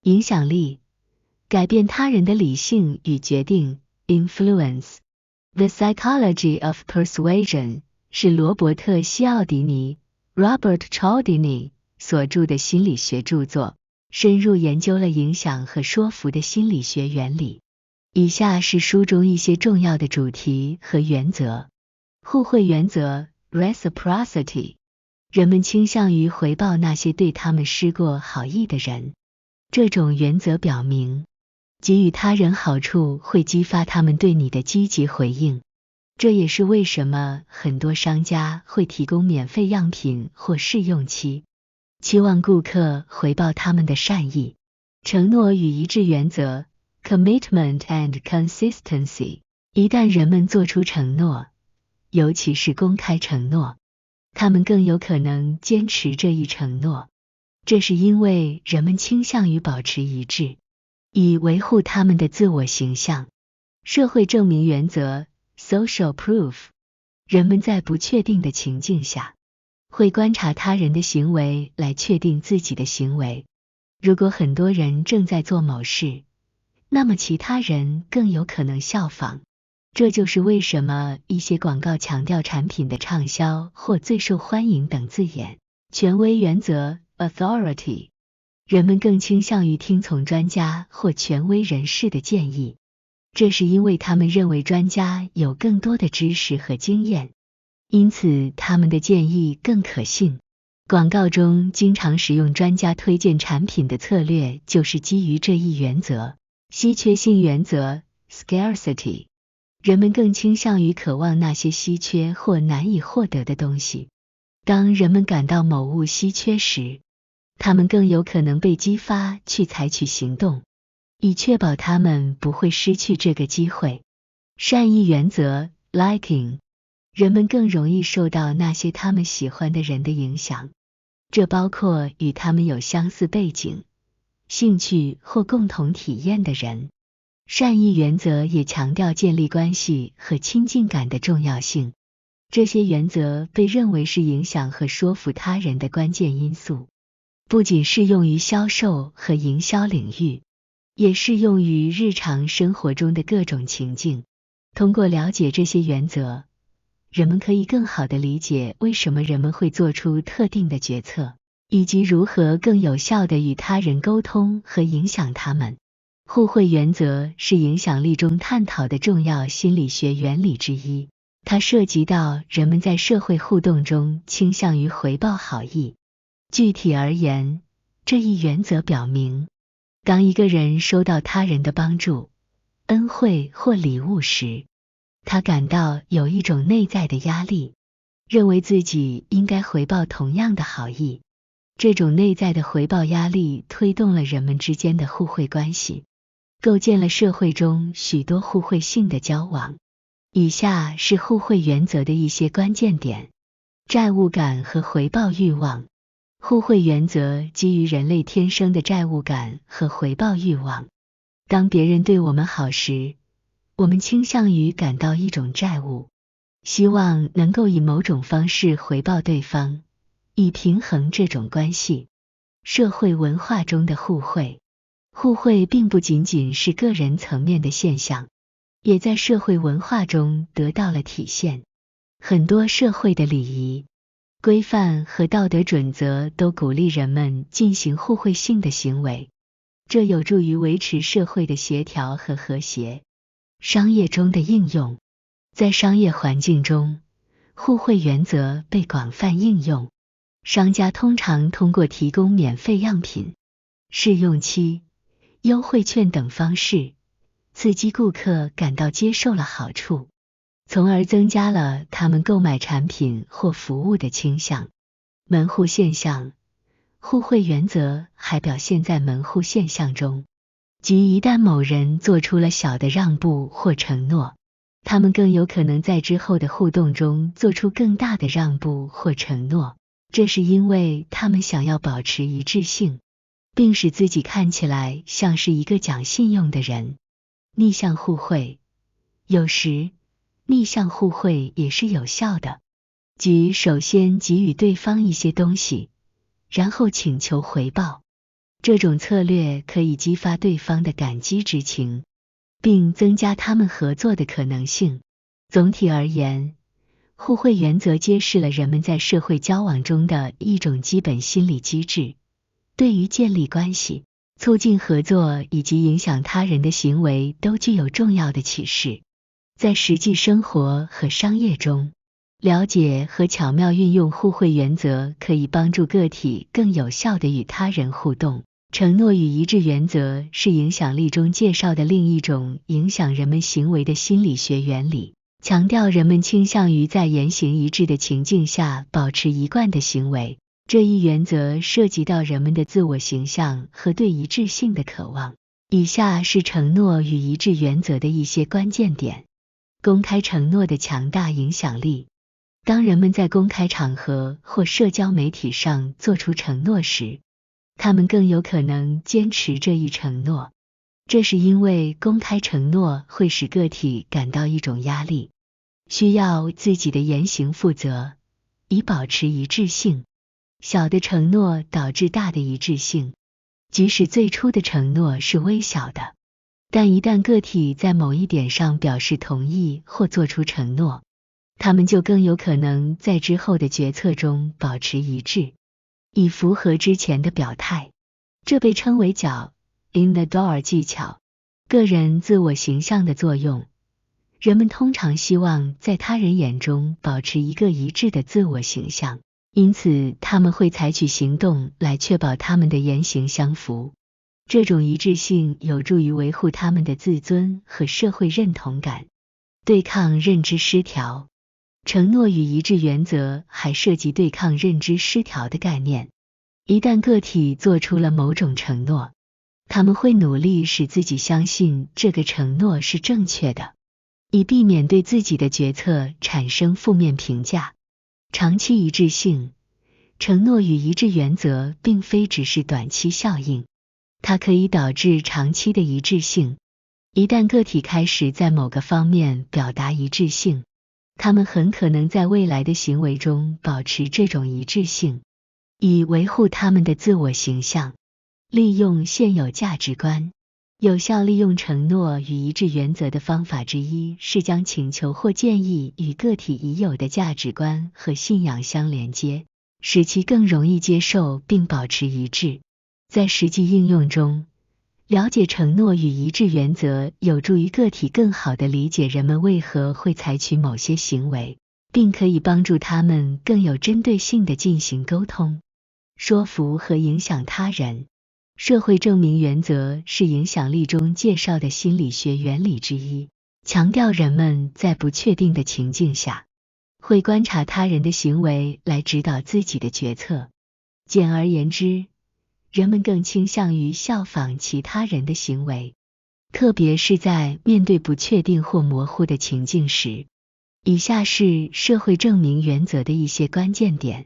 影响力，改变他人的理性与决定 influence。 The Psychology of Persuasion 是罗伯特·西奥迪尼 Robert Cialdini 所著的心理学著作，深入研究了影响和说服的心理学原理。以下是书中一些重要的主题和原则。互惠原则 Reciprocity， 人们倾向于回报那些对他们施过好意的人。这种原则表明，给予他人好处会激发他们对你的积极回应。这也是为什么很多商家会提供免费样品或试用期，期望顾客回报他们的善意。承诺与一致原则 Commitment and Consistency， 一旦人们做出承诺，尤其是公开承诺，他们更有可能坚持这一承诺。这是因为人们倾向于保持一致，以维护他们的自我形象。社会证明原则 Social Proof， 人们在不确定的情境下，会观察他人的行为来确定自己的行为。如果很多人正在做某事，那么其他人更有可能效仿。这就是为什么一些广告强调产品的畅销或最受欢迎等字眼。权威原则Authority， 人们更倾向于听从专家或权威人士的建议，这是因为他们认为专家有更多的知识和经验，因此他们的建议更可信。广告中经常使用专家推荐产品的策略就是基于这一原则。稀缺性原则 Scarcity， 人们更倾向于渴望那些稀缺或难以获得的东西。当人们感到某物稀缺时，他们更有可能被激发去采取行动，以确保他们不会失去这个机会。善意原则 Liking， 人们更容易受到那些他们喜欢的人的影响，这包括与他们有相似背景、兴趣或共同体验的人。善意原则也强调建立关系和亲近感的重要性。这些原则被认为是影响和说服他人的关键因素，不仅适用于销售和营销领域，也适用于日常生活中的各种情境。通过了解这些原则，人们可以更好地理解为什么人们会做出特定的决策，以及如何更有效地与他人沟通和影响他们。互惠原则是影响力中探讨的重要心理学原理之一，它涉及到人们在社会互动中倾向于回报好意。具体而言，这一原则表明，当一个人收到他人的帮助、恩惠或礼物时，他感到有一种内在的压力，认为自己应该回报同样的好意。这种内在的回报压力推动了人们之间的互惠关系，构建了社会中许多互惠性的交往。以下是互惠原则的一些关键点。债务感和回报欲望。互惠原则基于人类天生的债务感和回报欲望。当别人对我们好时，我们倾向于感到一种债务，希望能够以某种方式回报对方，以平衡这种关系。社会文化中的互惠。互惠并不仅仅是个人层面的现象，也在社会文化中得到了体现。很多社会的礼仪、规范和道德准则都鼓励人们进行互惠性的行为，这有助于维持社会的协调和和谐。商业中的应用。在商业环境中，互惠原则被广泛应用。商家通常通过提供免费样品、试用期、优惠券等方式，刺激顾客感到接受了好处，从而增加了他们购买产品或服务的倾向。门户现象。互惠原则还表现在门户现象中，即一旦某人做出了小的让步或承诺，他们更有可能在之后的互动中做出更大的让步或承诺，这是因为他们想要保持一致性，并使自己看起来像是一个讲信用的人。逆向互惠。有时，逆向互惠也是有效的，即首先给予对方一些东西，然后请求回报。这种策略可以激发对方的感激之情，并增加他们合作的可能性。总体而言，互惠原则揭示了人们在社会交往中的一种基本心理机制，对于建立关系、促进合作以及影响他人的行为都具有重要的启示。在实际生活和商业中，了解和巧妙运用互惠原则可以帮助个体更有效地与他人互动。承诺与一致原则是影响力中介绍的另一种影响人们行为的心理学原理，强调人们倾向于在言行一致的情境下保持一贯的行为。这一原则涉及到人们的自我形象和对一致性的渴望。以下是承诺与一致原则的一些关键点。公开承诺的强大影响力。当人们在公开场合或社交媒体上做出承诺时，他们更有可能坚持这一承诺。这是因为公开承诺会使个体感到一种压力，需要为自己的言行负责，以保持一致性。小的承诺导致大的一致性，即使最初的承诺是微小的，但一旦个体在某一点上表示同意或做出承诺，他们就更有可能在之后的决策中保持一致，以符合之前的表态。这被称为脚 in the door 技巧。个人自我形象的作用。人们通常希望在他人眼中保持一个一致的自我形象，因此他们会采取行动来确保他们的言行相符。这种一致性有助于维护他们的自尊和社会认同感。对抗认知失调。承诺与一致原则还涉及对抗认知失调的概念。一旦个体做出了某种承诺，他们会努力使自己相信这个承诺是正确的，以避免对自己的决策产生负面评价。长期一致性。承诺与一致原则并非只是短期效应，它可以导致长期的一致性。一旦个体开始在某个方面表达一致性，他们很可能在未来的行为中保持这种一致性，以维护他们的自我形象。利用现有价值观。有效利用承诺与一致原则的方法之一是将请求或建议与个体已有的价值观和信仰相连接，使其更容易接受并保持一致。在实际应用中，了解承诺与一致原则有助于个体更好地理解人们为何会采取某些行为，并可以帮助他们更有针对性地进行沟通、说服和影响他人。社会证明原则是影响力中介绍的心理学原理之一，强调人们在不确定的情境下，会观察他人的行为来指导自己的决策。简而言之，人们更倾向于效仿其他人的行为，特别是在面对不确定或模糊的情境时。以下是社会证明原则的一些关键点。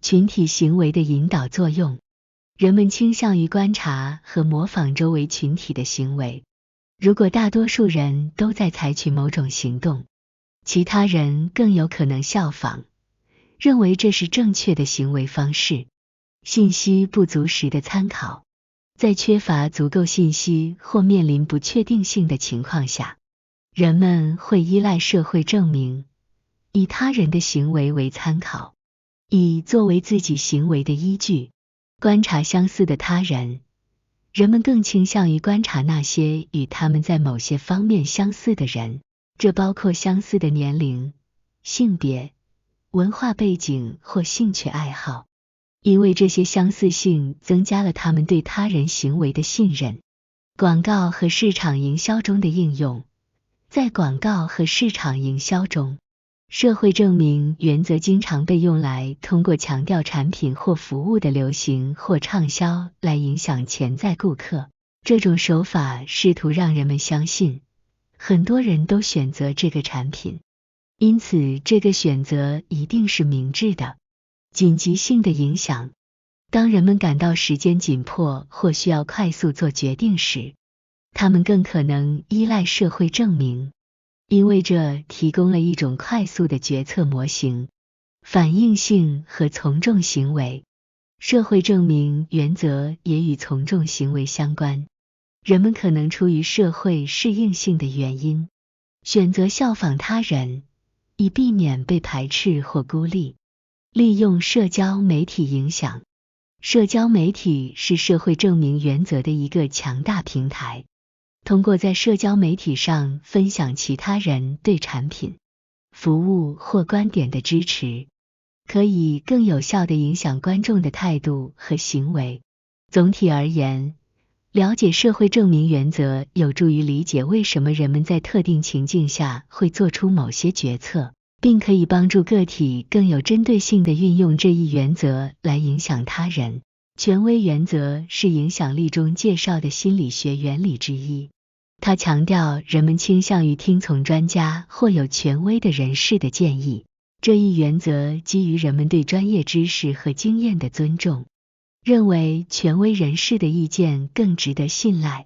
群体行为的引导作用。人们倾向于观察和模仿周围群体的行为。如果大多数人都在采取某种行动，其他人更有可能效仿，认为这是正确的行为方式。信息不足时的参考。在缺乏足够信息或面临不确定性的情况下，人们会依赖社会证明，以他人的行为为参考，以作为自己行为的依据。观察相似的他人。人们更倾向于观察那些与他们在某些方面相似的人，这包括相似的年龄、性别、文化背景或兴趣爱好，因为这些相似性增加了他们对他人行为的信任。广告和市场营销中的应用。在广告和市场营销中，社会证明原则经常被用来通过强调产品或服务的流行或畅销来影响潜在顾客。这种手法试图让人们相信，很多人都选择这个产品，因此这个选择一定是明智的。紧急性的影响。当人们感到时间紧迫或需要快速做决定时，他们更可能依赖社会证明，因为这提供了一种快速的决策模型。反应性和从众行为。社会证明原则也与从众行为相关。人们可能出于社会适应性的原因，选择效仿他人，以避免被排斥或孤立。利用社交媒体影响。社交媒体是社会证明原则的一个强大平台。通过在社交媒体上分享其他人对产品、服务或观点的支持，可以更有效地影响观众的态度和行为。总体而言，了解社会证明原则有助于理解为什么人们在特定情境下会做出某些决策，并可以帮助个体更有针对性地运用这一原则来影响他人。权威原则是影响力中介绍的心理学原理之一，它强调人们倾向于听从专家或有权威的人士的建议。这一原则基于人们对专业知识和经验的尊重，认为权威人士的意见更值得信赖。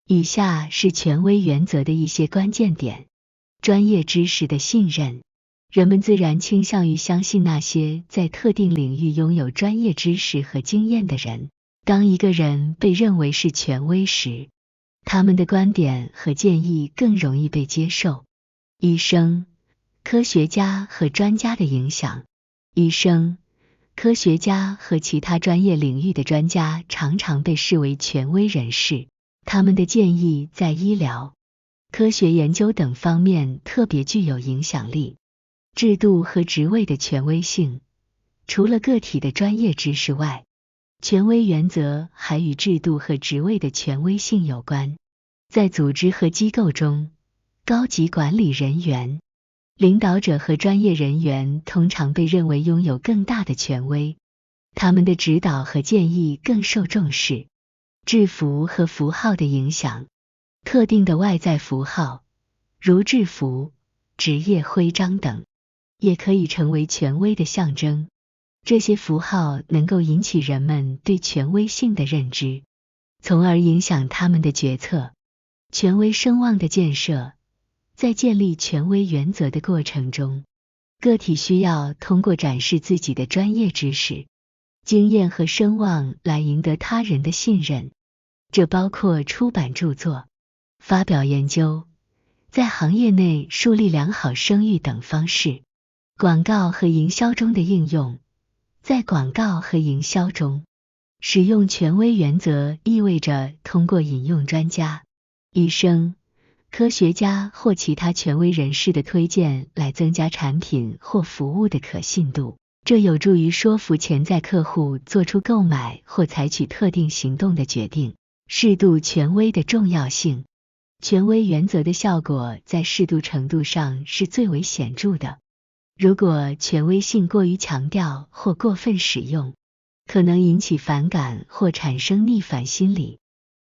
以下是权威原则的一些关键点。专业知识的信任。人们自然倾向于相信那些在特定领域拥有专业知识和经验的人。当一个人被认为是权威时，他们的观点和建议更容易被接受。医生、科学家和专家的影响。医生、科学家和其他专业领域的专家常常被视为权威人士，他们的建议在医疗、科学研究等方面特别具有影响力。制度和职位的权威性。除了个体的专业知识外，权威原则还与制度和职位的权威性有关。在组织和机构中，高级管理人员、领导者和专业人员通常被认为拥有更大的权威，他们的指导和建议更受重视。制服和符号的影响。特定的外在符号，如制服、职业徽章等，也可以成为权威的象征。这些符号能够引起人们对权威性的认知，从而影响他们的决策。权威声望的建设。在建立权威原则的过程中，个体需要通过展示自己的专业知识、经验和声望来赢得他人的信任。这包括出版著作、发表研究，在行业内树立良好声誉等方式。广告和营销中的应用。在广告和营销中，使用权威原则意味着通过引用专家、医生、科学家或其他权威人士的推荐来增加产品或服务的可信度，这有助于说服潜在客户做出购买或采取特定行动的决定。适度权威的重要性。权威原则的效果在适度程度上是最为显著的。如果权威性过于强调或过分使用，可能引起反感或产生逆反心理。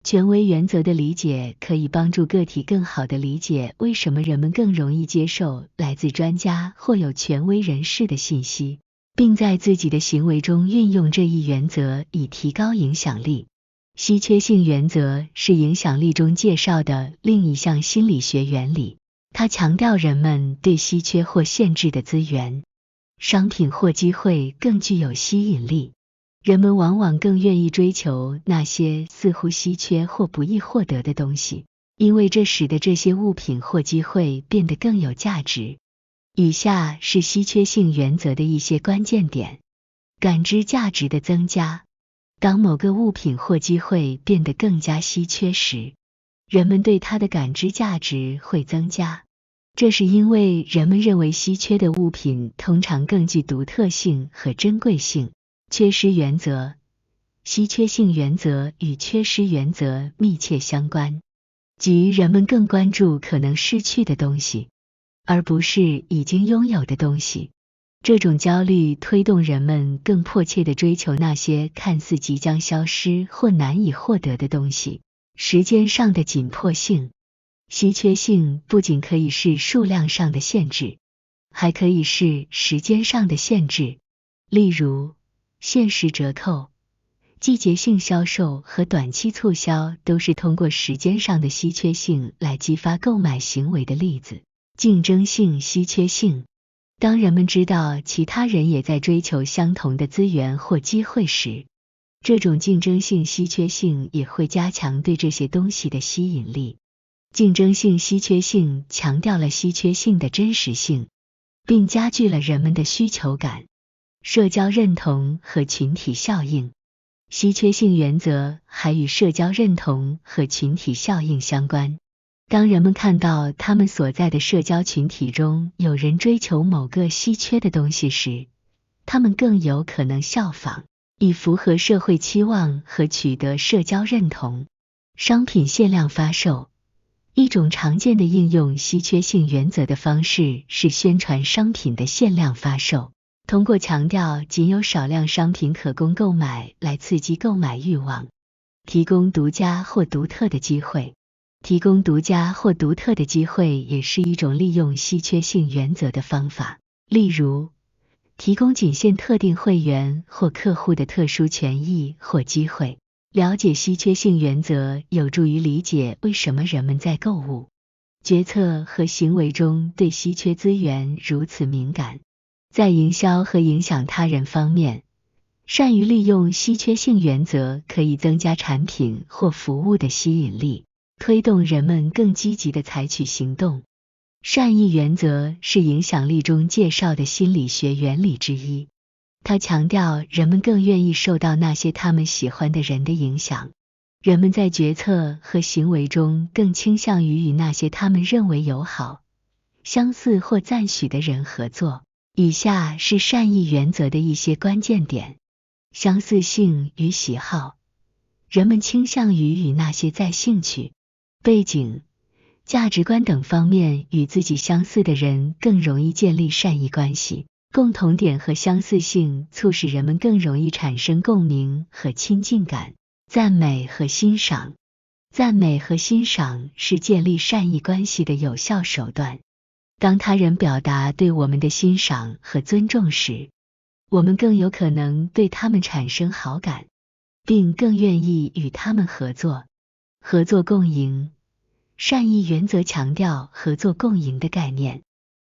权威原则的理解可以帮助个体更好地理解为什么人们更容易接受来自专家或有权威人士的信息，并在自己的行为中运用这一原则以提高影响力。稀缺性原则是影响力中介绍的另一项心理学原理，它强调人们对稀缺或限制的资源、商品或机会更具有吸引力。人们往往更愿意追求那些似乎稀缺或不易获得的东西，因为这使得这些物品或机会变得更有价值。以下是稀缺性原则的一些关键点。感知价值的增加。当某个物品或机会变得更加稀缺时，人们对它的感知价值会增加。这是因为人们认为稀缺的物品通常更具独特性和珍贵性。缺失原则。稀缺性原则与缺失原则密切相关，即人们更关注可能失去的东西，而不是已经拥有的东西。这种焦虑推动人们更迫切地追求那些看似即将消失或难以获得的东西。时间上的紧迫性。稀缺性不仅可以是数量上的限制，还可以是时间上的限制。例如，限时折扣、季节性销售和短期促销都是通过时间上的稀缺性来激发购买行为的例子。竞争性稀缺性。当人们知道其他人也在追求相同的资源或机会时，这种竞争性稀缺性也会加强对这些东西的吸引力。竞争性稀缺性强调了稀缺性的真实性，并加剧了人们的需求感。社交认同和群体效应。稀缺性原则还与社交认同和群体效应相关。当人们看到他们所在的社交群体中有人追求某个稀缺的东西时，他们更有可能效仿，以符合社会期望和取得社交认同。商品限量发售。一种常见的应用稀缺性原则的方式是宣传商品的限量发售，通过强调仅有少量商品可供购买来刺激购买欲望，提供独家或独特的机会。提供独家或独特的机会也是一种利用稀缺性原则的方法，例如，提供仅限特定会员或客户的特殊权益或机会。了解稀缺性原则有助于理解为什么人们在购物决策和行为中对稀缺资源如此敏感。在营销和影响他人方面，善于利用稀缺性原则可以增加产品或服务的吸引力，推动人们更积极地采取行动。善意原则是影响力中介绍的心理学原理之一。它强调人们更愿意受到那些他们喜欢的人的影响，人们在决策和行为中更倾向于与那些他们认为友好、相似或赞许的人合作。以下是善意原则的一些关键点。相似性与喜好。人们倾向于与那些在兴趣、背景、价值观等方面与自己相似的人更容易建立善意关系。共同点和相似性促使人们更容易产生共鸣和亲近感。赞美和欣赏。赞美和欣赏是建立善意关系的有效手段。当他人表达对我们的欣赏和尊重时，我们更有可能对他们产生好感，并更愿意与他们合作。合作共赢。善意原则强调合作共赢的概念，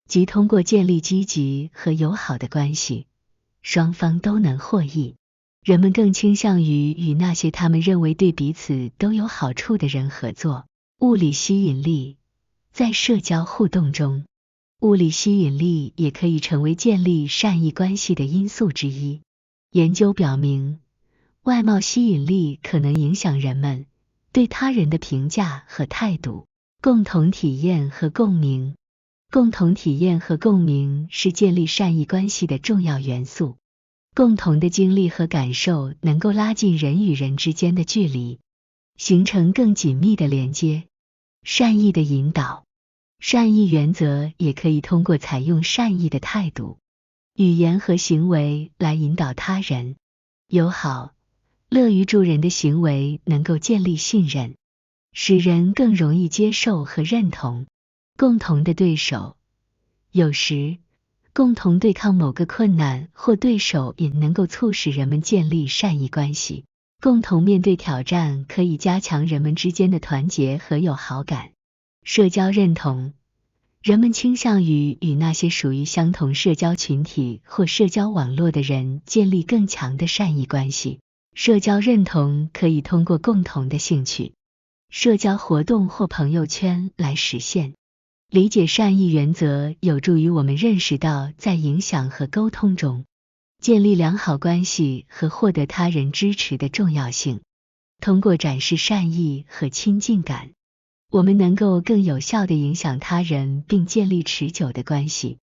即通过建立积极和友好的关系，双方都能获益。人们更倾向于与那些他们认为对彼此都有好处的人合作。物理吸引力。在社交互动中，物理吸引力也可以成为建立善意关系的因素之一。研究表明，外貌吸引力可能影响人们对他人的评价和态度。共同体验和共鸣。共同体验和共鸣是建立善意关系的重要元素。共同的经历和感受能够拉近人与人之间的距离，形成更紧密的连接。善意的引导。善意原则也可以通过采用善意的态度、语言和行为来引导他人。友好、乐于助人的行为能够建立信任，使人更容易接受和认同。共同的对手。有时，共同对抗某个困难或对手也能够促使人们建立善意关系。共同面对挑战可以加强人们之间的团结和友好感。社交认同。人们倾向于与那些属于相同社交群体或社交网络的人建立更强的善意关系。社交认同可以通过共同的兴趣、社交活动或朋友圈来实现。理解善意原则有助于我们认识到在影响和沟通中，建立良好关系和获得他人支持的重要性。通过展示善意和亲近感，我们能够更有效地影响他人并建立持久的关系。